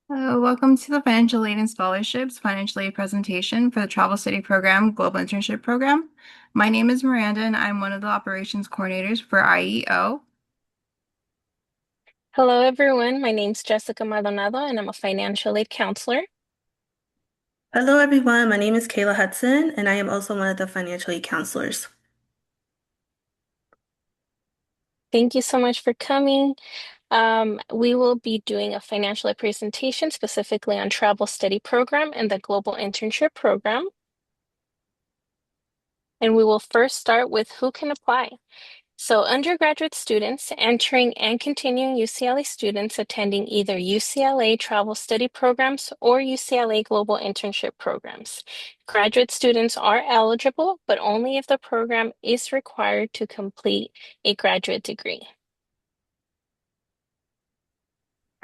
Welcome to the Financial Aid and Scholarships Financial Aid presentation for the Travel Study Program Global Internship Program. My name is Miranda and I'm one of the operations coordinators for IEO. Hello, everyone. My name's Jessica Maldonado, and I'm a financial aid counselor. Hello, everyone. My name is Kayla Hudson, and I am also one of the financial aid counselors. Thank you so much for coming. We will be doing a financial aid presentation specifically on Travel Study Program and the Global Internship Program. And we will first start with who can apply. So undergraduate students entering and continuing UCLA students attending either UCLA travel study programs or UCLA global internship programs. Graduate students are eligible, but only if the program is required to complete a graduate degree.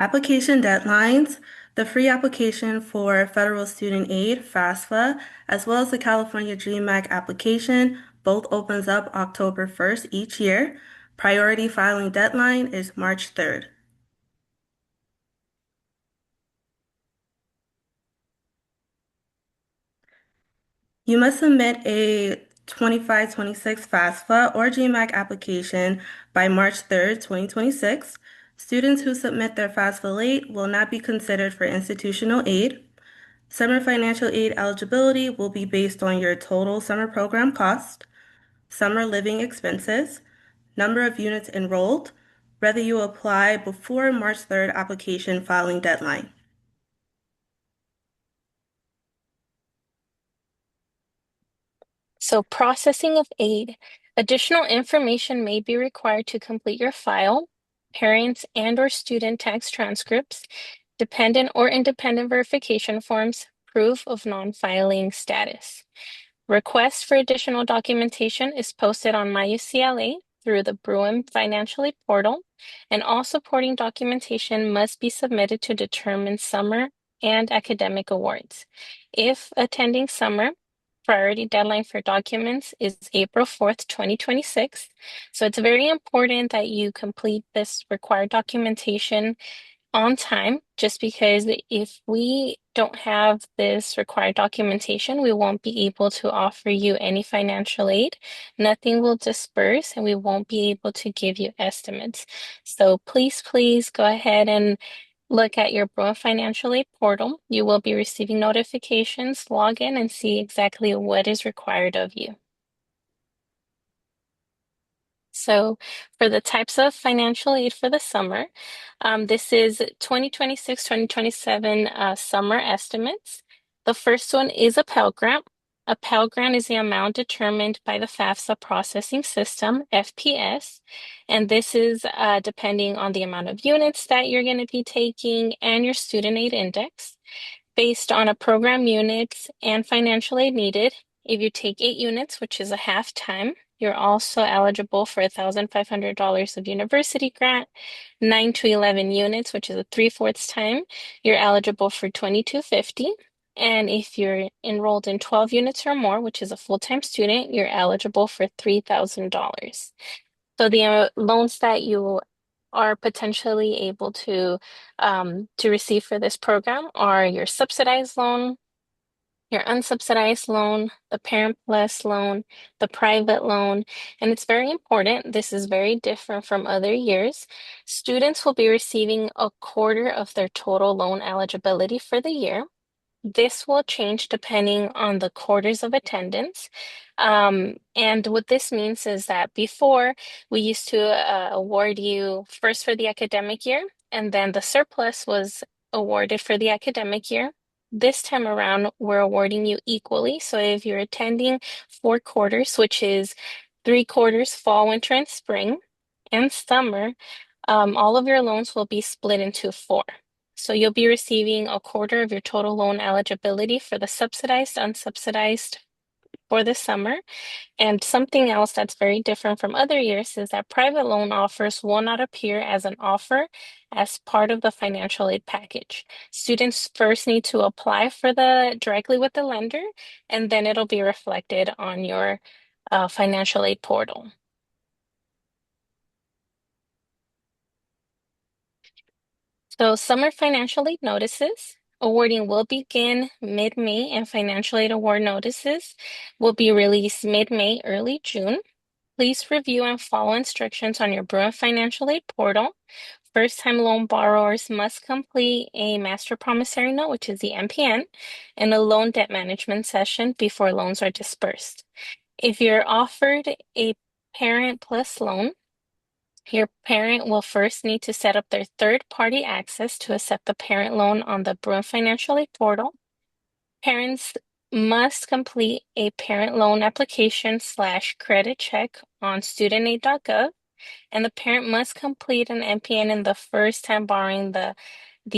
Application deadlines. The free application for Federal Student Aid, FAFSA, as well as the California Dream Act application, both opens up October 1st each year. Priority filing deadline is March 3rd. You must submit a 25-26 FAFSA or GMAC application by March 3rd, 2026. Students who submit their FAFSA late will not be considered for institutional aid. Summer financial aid eligibility will be based on your total summer program cost, summer living expenses, number of units enrolled, whether you apply before March 3rd application filing deadline. So processing of aid. Additional information may be required to complete your file, parents and or student tax transcripts, dependent or independent verification forms, proof of non-filing status. Request for additional documentation is posted on MyUCLA through the Bruin Financial Aid portal, and all supporting documentation must be submitted to determine summer and academic awards. If attending summer, priority deadline for documents is April 4th, 2026. So it's very important that you complete this required documentation on time, just because if we don't have this required documentation, we won't be able to offer you any financial aid. Nothing will disperse, and we won't be able to give you estimates. So please go ahead and look at your Bruin Financial Aid portal. You will be receiving notifications, log in, and see exactly what is required of you. So for the types of financial aid for the summer, this is 2026-2027 summer estimates. The first one is a Pell Grant. A Pell Grant is the amount determined by the FAFSA processing system, FPS, and this is depending on the amount of units that you're going to be taking and your student aid index. Based on a program units and financial aid needed, if you take 8 units, which is a half time, you're also eligible for $1,500 of university grant. 9 to 11 units, which is a 3/4 time, you're eligible for $2,250. And if you're enrolled in 12 units or more, which is a full-time student, you're eligible for $3,000. So the loans that you are potentially able to receive for this program are your subsidized loan, your unsubsidized loan, the Parent Plus loan, the private loan, and it's very important. This is very different from other years. Students will be receiving a quarter of their total loan eligibility for the year. This will change depending on the quarters of attendance. And what this means is that before we used to award you first for the academic year, and then the surplus was awarded for the academic year. This time around, we're awarding you equally. So if you're attending 4 quarters, which is 3 quarters fall, winter, and spring, and summer, all of your loans will be split into four. So you'll be receiving a quarter of your total loan eligibility for the subsidized, unsubsidized for the summer. And something else that's very different from other years is that private loan offers will not appear as an offer as part of the financial aid package. Students first need to apply for the directly with the lender, and then it'll be reflected on your financial aid portal. So summer financial aid notices. Awarding will begin mid-May and financial aid award notices will be released mid-May, early June. Please review and follow instructions on your Bruin Financial Aid portal. First-time loan borrowers must complete a master promissory note, which is the MPN, and a loan debt management session before loans are dispersed. If you're offered a Parent Plus loan, your parent will first need to set up their third-party access to accept the parent loan on the Bruin Financial Aid portal. Parents must complete a parent loan application/credit check on studentaid.gov, and the parent must complete an MPN in the first time borrowing the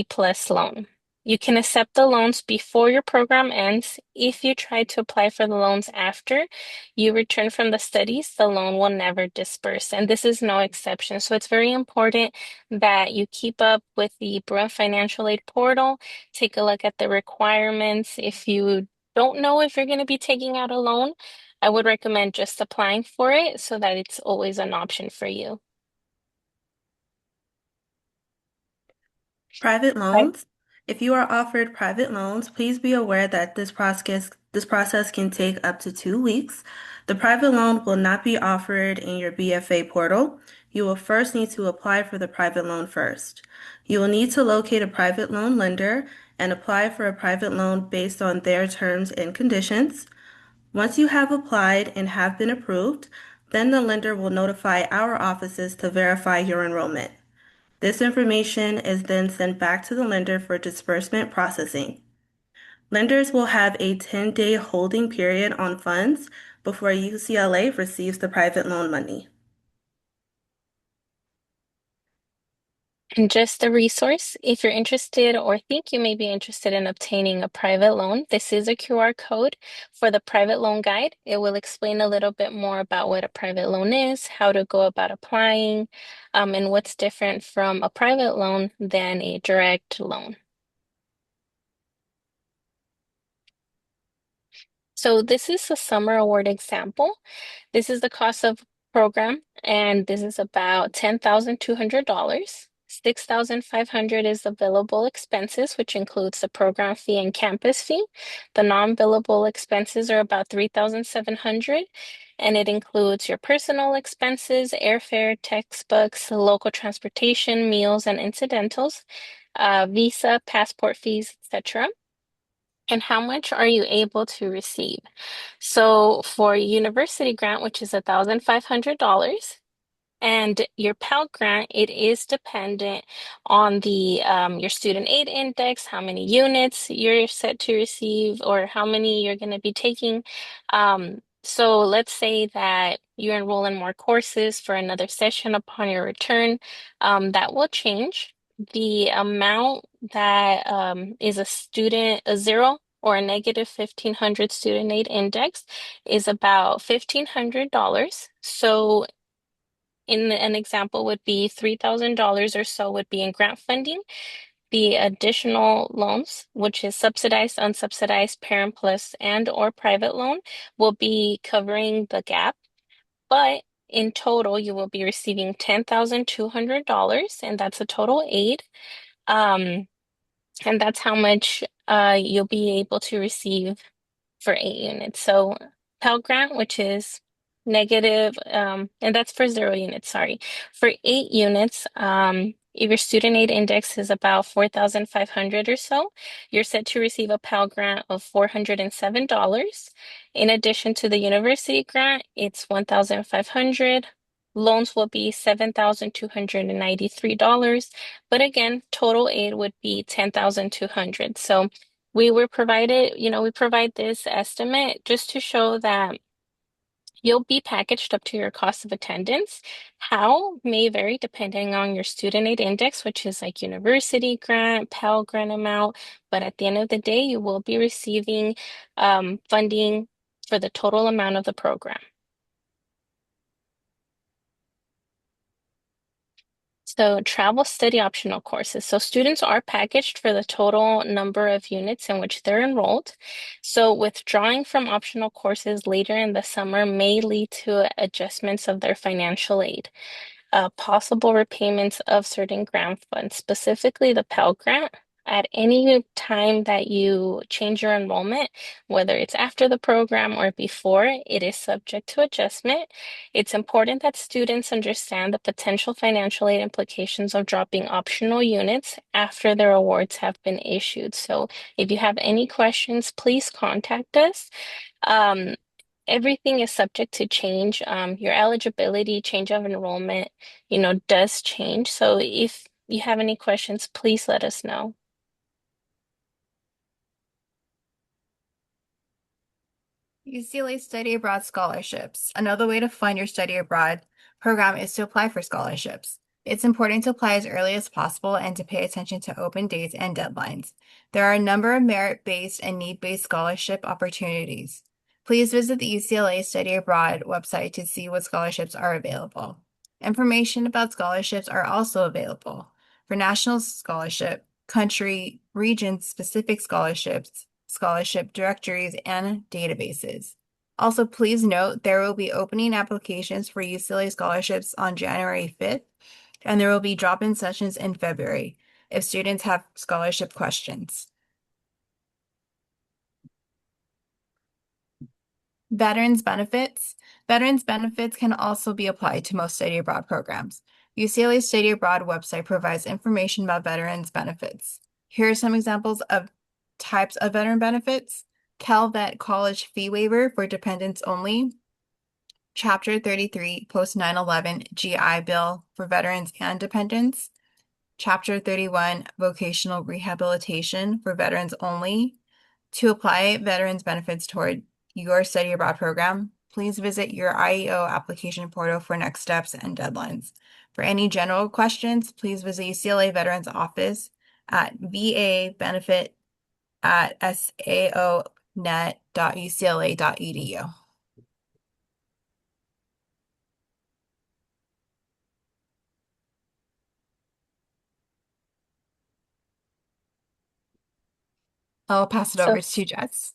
PLUS loan. You can accept the loans before your program ends. If you try to apply for the loans after you return from the studies, the loan will never disperse, and this is no exception. So it's very important that you keep up with the Bruin Financial Aid portal, take a look at the requirements. If you don't know if you're going to be taking out a loan, I would recommend just applying for it so that it's always an option for you. Private Right. loans. If you are offered private loans, please be aware that this process can take up to 2 weeks. The private loan will not be offered in your BFA portal. You will first need to apply for the private loan first. You will need to locate a private loan lender and apply for a private loan based on their terms and conditions. Once you have applied and have been approved, then the lender will notify our offices to verify your enrollment. This information is then sent back to the lender for disbursement processing. Lenders will have a 10-day holding period on funds before UCLA receives the private loan money. And just a resource, if you're interested or think you may be interested in obtaining a private loan, this is a QR code for the private loan guide. It will explain a little bit more about what a private loan is, how to go about applying, and what's different from a private loan than a direct loan. So this is a summer award example. This is the cost of program, and this is about $10,200. $6,500 is the billable expenses, which includes the program fee and campus fee. The non-billable expenses are about $3,700, and it includes your personal expenses, airfare, textbooks, local transportation, meals and incidentals, visa, passport fees, etc. And how much are you able to receive? So for a university grant, which is $1,500, and your Pell Grant, it is dependent on the your student aid index, how many units you're set to receive, or how many you're going to be taking. So let's say that you enroll in more courses for another session upon your return, that will change. The amount that is a zero or a negative 1,500 student aid index is about $1,500. So in an example would be $3,000 or so would be in grant funding. The additional loans, which is subsidized, unsubsidized, Parent Plus, and or private loan, will be covering the gap. But in total, you will be receiving $10,200, and that's a total aid. And that's how much you'll be able to receive for 8 units. So Pell Grant, which is negative, and that's for 0 units, sorry. For 8 units, if your student aid index is about 4,500 or so, you're set to receive a Pell Grant of $407. In addition to the university grant, it's 1,500. Loans will be $7,293. But again, total aid would be 10,200. So we provide this estimate just to show that you'll be packaged up to your cost of attendance. How may vary depending on your student aid index, which is like university grant, Pell Grant amount, but at the end of the day, you will be receiving funding for the total amount of the program. So travel study optional courses. So students are packaged for the total number of units in which they're enrolled. So withdrawing from optional courses later in the summer may lead to adjustments of their financial aid. possible repayments of certain grant funds, specifically the Pell Grant. At any time that you change your enrollment, whether it's after the program or before, it is subject to adjustment. It's important that students understand the potential financial aid implications of dropping optional units after their awards have been issued. So if you have any questions, please contact us. Um, Everything is subject to change. Your eligibility, change of enrollment, does change. So if you have any questions, please let us know. UCLA Study Abroad Scholarships. Another way to fund your study abroad program is to apply for scholarships. It's important to apply as early as possible and to pay attention to open dates and deadlines. There are a number of merit-based and need-based scholarship opportunities. Please visit the UCLA Study Abroad website to see what scholarships are available. Information about scholarships are also available for national scholarship, country, region-specific scholarships, scholarship directories, and databases. Also, please note there will be opening applications for UCLA scholarships on January 5th, and there will be drop-in sessions in February if students have scholarship questions. Veterans benefits. Veterans benefits can also be applied to most study abroad programs. UCLA's Study Abroad website provides information about veterans benefits. Here are some examples of types of veteran benefits. CalVet College Fee Waiver for dependents only. Chapter 33 Post 9/11 GI Bill for veterans and dependents. Chapter 31 Vocational Rehabilitation for veterans only. To apply veterans benefits toward your study abroad program, please visit your IEO application portal for next steps and deadlines. For any general questions, please visit UCLA Veterans Office at vabenefit@saonet.ucla.edu. I'll pass it So over to Jess.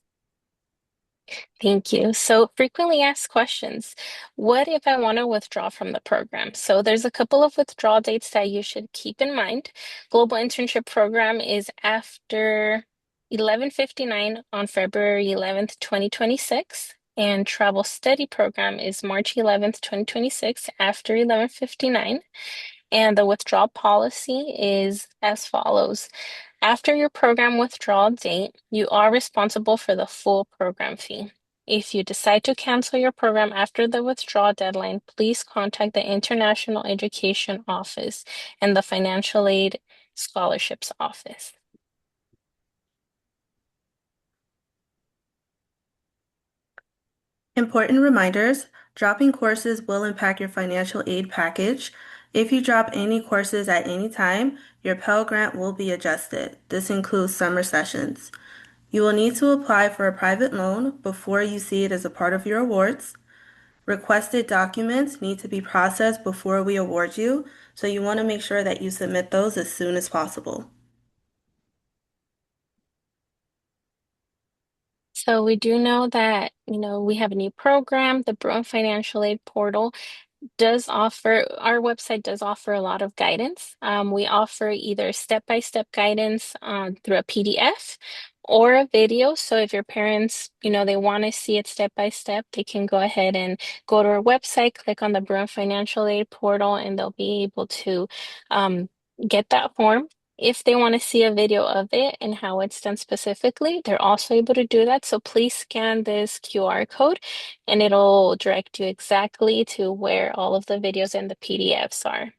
thank you. So frequently asked questions. What if I want to withdraw from the program? So there's a couple of withdrawal dates that you should keep in mind. Global Internship Program is after 11:59 on February 11th, 2026. And Travel Study Program is March 11th, 2026 after 11:59. And the withdrawal policy is as follows. After your program withdrawal date, you are responsible for the full program fee. If you decide to cancel your program after the withdrawal deadline, please contact the International Education Office and the Financial Aid Scholarships Office. Important reminders, dropping courses will impact your financial aid package. If you drop any courses at any time, your Pell Grant will be adjusted. This includes summer sessions. You will need to apply for a private loan before you see it as a part of your awards. Requested documents need to be processed before we award you, so you want to make sure that you submit those as soon as possible. So we do know that, we have a new program, the Bruin Financial Aid Portal. Our website does offer a lot of guidance. We offer either step-by-step guidance through a PDF or a video. So if your parents, they want to see it step by step, they can go ahead and go to our website, click on the Bruin Financial Aid portal, and they'll be able to get that form. If they want to see a video of it and how it's done specifically, they're also able to do that. So please scan this QR code and it'll direct you exactly to where all of the videos and the PDFs are.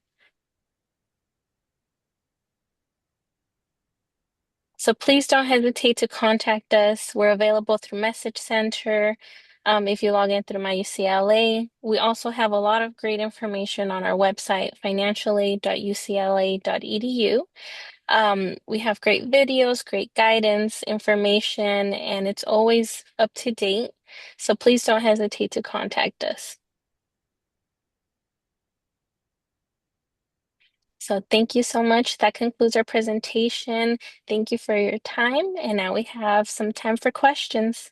So please don't hesitate to contact us. We're available through Message Center. If you log in through My UCLA, we also have a lot of great information on our website, financialaid.ucla.edu. We have great videos, great guidance, information, and it's always up to date. So please don't hesitate to contact us. So thank you so much. That concludes our presentation. Thank you for your time. And now we have some time for questions.